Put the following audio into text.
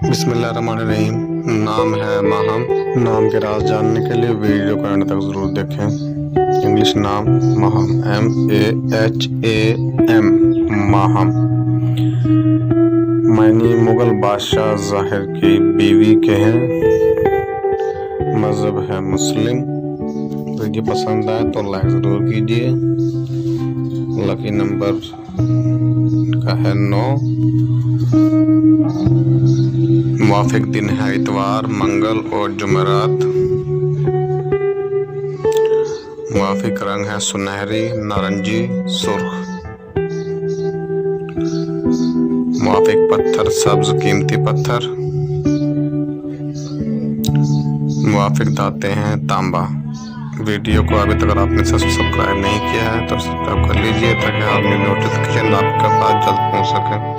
बिस्मिल्लाहिर्रहमानिर्रहीम। नाम है माहम। नाम के राज जानने के लिए वीडियो को एंड तक ज़रूर देखें। इंग्लिश नाम माहम, MAHAM, माहम। मायने मुग़ल बादशाह ज़ाहिर की बीवी के हैं। मज़हब है मुस्लिम। वीडियो पसंद आए तो लाइक ज़रूर कीजिए। लकी नंबर का है 9। मुवाफिक दिन है इतवार, मंगल और जुमेरात। मुवाफिक रंग है सुनहरी, नारंगी, सुर्ख। मुवाफिक पत्थर सब्ज कीमती पत्थर। मुवाफिक धाते हैं तांबा। वीडियो को अभी तक अगर आपने सब्सक्राइब नहीं किया है तो सब्सक्राइब कर लीजिए ताकि आपकी नोटिफिकेशन आपके पास जल्द पहुंच सके।